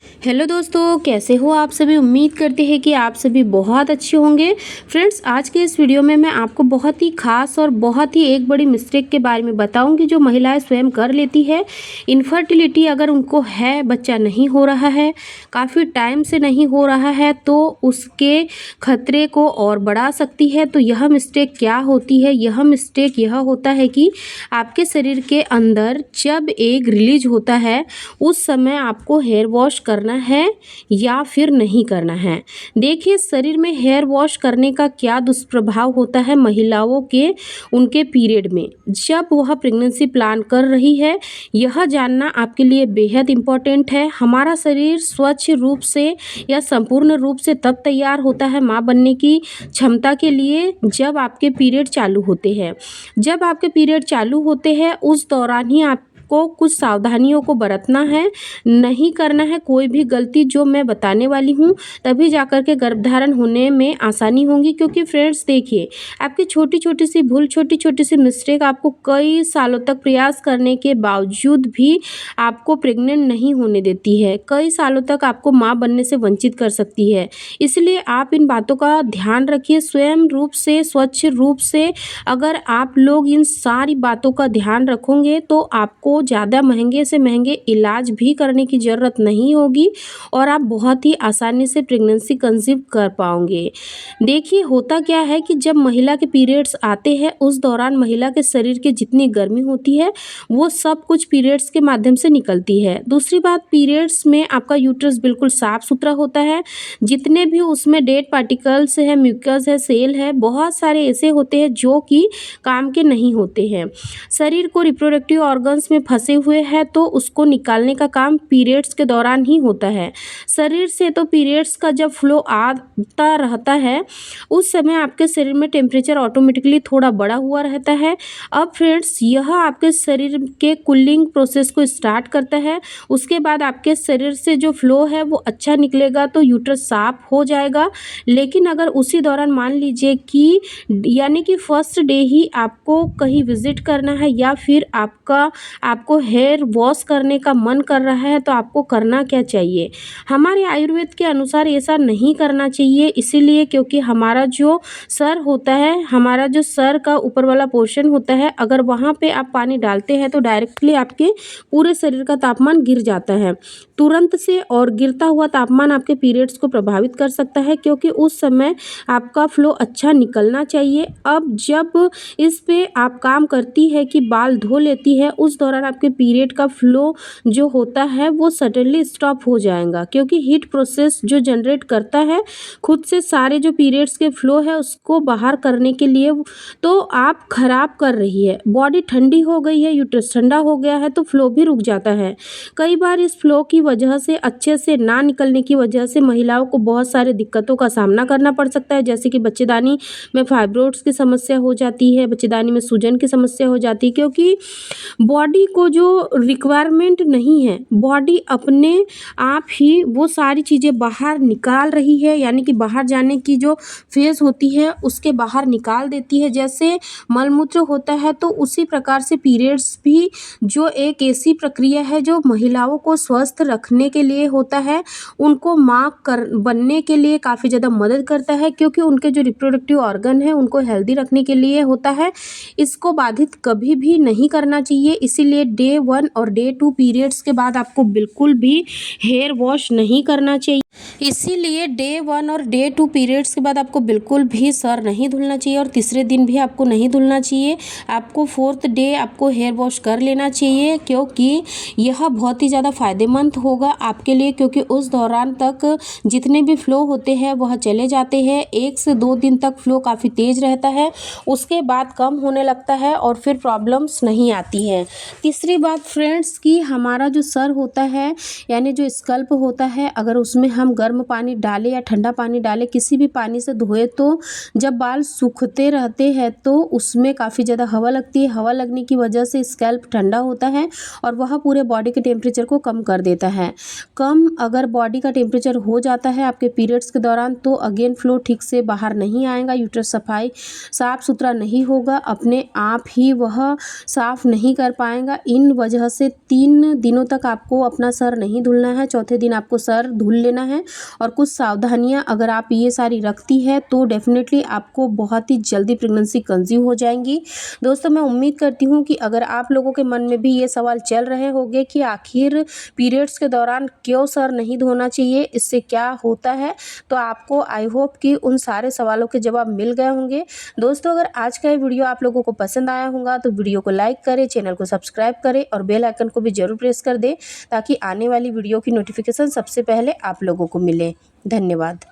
Hello दोस्तों, कैसे हो आप सभी। उम्मीद करते हैं कि आप सभी बहुत अच्छे होंगे। फ्रेंड्स, आज के इस वीडियो में मैं आपको बहुत ही खास और बहुत ही एक बड़ी मिस्टेक के बारे में बताऊंगी जो महिलाएं स्वयं कर लेती है। इनफर्टिलिटी अगर उनको है, बच्चा नहीं हो रहा है, काफ़ी टाइम से नहीं हो रहा है, तो उसके खतरे को और बढ़ा सकती है। तो यह मिस्टेक क्या होती है? यह मिस्टेक यह होता है कि आपके शरीर के अंदर जब एग रिलीज होता है उस समय आपको हेयर वॉश करना है या फिर नहीं करना है। देखिए, शरीर में हेयर वॉश करने का क्या दुष्प्रभाव होता है महिलाओं के उनके पीरियड में जब वह प्रेगनेंसी प्लान कर रही है। यह जानना आपके लिए बेहद इम्पोर्टेंट है। हमारा शरीर स्वच्छ रूप से या संपूर्ण रूप से तब तैयार होता है माँ बनने की क्षमता के लिए जब आपके पीरियड चालू होते हैं। जब आपके पीरियड चालू होते हैं उस दौरान ही आपको कुछ सावधानियों को बरतना है, नहीं करना है कोई भी गलती जो मैं बताने वाली हूँ, तभी जाकर के गर्भधारण होने में आसानी होगी। क्योंकि फ्रेंड्स देखिए, आपकी छोटी छोटी सी भूल, छोटी छोटी सी मिस्टेक आपको कई सालों तक प्रयास करने के बावजूद भी आपको प्रेग्नेंट नहीं होने देती है, कई सालों तक आपको माँ बनने से वंचित कर सकती है। इसलिए आप इन बातों का ध्यान रखिए स्वयं रूप से, स्वच्छ रूप से। अगर आप लोग इन सारी बातों का ध्यान रखोगे तो आपको ज़्यादा महंगे से महंगे इलाज भी करने की ज़रूरत नहीं होगी और आप बहुत ही आसानी से प्रेगनेंसी कंसीव कर पाओगे। देखिए, होता क्या है कि जब महिला के पीरियड्स आते हैं उस दौरान महिला के शरीर की जितनी गर्मी होती है वो सब कुछ पीरियड्स के माध्यम से निकलती है। दूसरी बात, पीरियड्स में आपका यूट्रस बिल्कुल साफ सुथरा होता है। जितने भी उसमें डेड पार्टिकल्स है, म्यूकस है, सेल है, बहुत सारे ऐसे होते हैं जो कि काम के नहीं होते हैं। शरीर को रिप्रोडक्टिव ऑर्गन्स में फंसे हुए हैं तो उसको निकालने का काम पीरियड्स के दौरान ही होता है। शरीर से तो पीरियड्स का जब फ्लो आता रहता है उस समय आपके शरीर में टेम्परेचर ऑटोमेटिकली थोड़ा बढ़ा हुआ रहता है। अब फ्रेंड्स, यह आपके शरीर के कूलिंग प्रोसेस को स्टार्ट करता है। उसके बाद आपके शरीर से जो फ्लो है वो अच्छा निकलेगा तो यूट्रस साफ हो जाएगा। लेकिन अगर उसी दौरान मान लीजिए कि यानी कि फर्स्ट डे ही आपको कहीं विजिट करना है या फिर आपको हेयर वॉश करने का मन कर रहा है, तो आपको करना क्या चाहिए? हमारे आयुर्वेद के अनुसार ऐसा नहीं करना चाहिए। इसीलिए क्योंकि हमारा जो सर होता है, हमारा जो सर का ऊपर वाला पोर्शन होता है, अगर वहाँ पे आप पानी डालते हैं तो डायरेक्टली आपके पूरे शरीर का तापमान गिर जाता है तुरंत से। और गिरता हुआ तापमान आपके पीरियड्स को प्रभावित कर सकता है क्योंकि उस समय आपका फ्लो अच्छा निकलना चाहिए। अब जब इस पे आप काम करती है कि बाल धो लेती है, उस दौरान आपके पीरियड का फ्लो जो होता है वो सडनली स्टॉप हो जाएगा क्योंकि हीट प्रोसेस जो जनरेट करता है खुद से सारे जो पीरियड्स के फ्लो है उसको बाहर करने के लिए, तो आप खराब कर रही है। बॉडी ठंडी हो गई है, यूट्रस ठंडा हो गया है तो फ्लो भी रुक जाता है। कई बार इस फ्लो की वजह से, अच्छे से ना निकलने की वजह से महिलाओं को बहुत सारे दिक्कतों का सामना करना पड़ सकता है, जैसे कि बच्चेदानी में फाइब्रोइड्स की समस्या हो जाती है, बच्चेदानी में सूजन की समस्या हो जाती है। क्योंकि बॉडी को जो रिक्वायरमेंट नहीं है, बॉडी अपने आप ही वो सारी चीज़ें बाहर निकाल रही है, यानी कि बाहर जाने की जो फेज होती है उसके बाहर निकाल देती है। जैसे मलमूत्र होता है तो उसी प्रकार से पीरियड्स भी जो एक ऐसी प्रक्रिया है जो महिलाओं को स्वस्थ रखने के लिए होता है, उनको माँ कर बनने के लिए काफ़ी ज़्यादा मदद करता है क्योंकि उनके जो रिप्रोडक्टिव ऑर्गन है उनको हेल्दी रखने के लिए होता है। इसको बाधित कभी भी नहीं करना चाहिए। इसीलिए डे 1 और डे 2 पीरियड्स के बाद आपको बिल्कुल भी हेयर वॉश नहीं करना चाहिए। इसीलिए डे 1 और डे 2 पीरियड्स के बाद आपको बिल्कुल भी सर नहीं धुलना चाहिए और तीसरे दिन भी आपको नहीं धुलना चाहिए। आपको फोर्थ डे आपको हेयर वॉश कर लेना चाहिए क्योंकि यह बहुत ही ज़्यादा फ़ायदेमंद होगा आपके लिए। क्योंकि उस दौरान तक जितने भी फ्लो होते हैं वह चले जाते हैं। 1 से 2 दिन तक फ्लो काफ़ी तेज़ रहता है, उसके बाद कम होने लगता है और फिर प्रॉब्लम्स नहीं आती है। तीसरी बात फ्रेंड्स कि हमारा जो सर होता है यानी जो स्कल्प होता है, अगर उसमें हम गर्म पानी डालें या ठंडा पानी डालें, किसी भी पानी से धोए तो जब बाल सूखते रहते हैं तो उसमें काफ़ी ज़्यादा हवा लगती है। हवा लगने की वजह से स्कैल्प ठंडा होता है और वह पूरे बॉडी के टेम्परेचर को कम कर देता है। कम अगर बॉडी का टेम्परेचर हो जाता है आपके पीरियड्स के दौरान तो अगेन फ्लो ठीक से बाहर नहीं आएगा, यूट्रस साफ सुथरा नहीं होगा, अपने आप ही वह साफ नहीं कर पाएगा। इन वजह से 3 दिनों तक आपको अपना सर नहीं धुलना है, चौथे दिन आपको सर धुल लेना है। और कुछ सावधानियाँ अगर आप ये सारी रखती है तो डेफिनेटली आपको बहुत ही जल्दी प्रेगनेंसी कंसीव हो जाएंगी। दोस्तों मैं उम्मीद करती हूँ कि अगर आप लोगों के मन में भी ये सवाल चल रहे होंगे कि आखिर पीरियड्स के दौरान क्यों सर नहीं धोना चाहिए, इससे क्या होता है, तो आपको आई होप कि उन सारे सवालों के जवाब मिल गए होंगे। दोस्तों अगर आज का ये वीडियो आप लोगों को पसंद आया होगा तो वीडियो को लाइक करें, चैनल को सब्सक्राइब करें और बेल आइकन को भी जरूर प्रेस कर दें ताकि आने वाली वीडियो की नोटिफिकेशन सबसे पहले आप लोगों को मिले। धन्यवाद।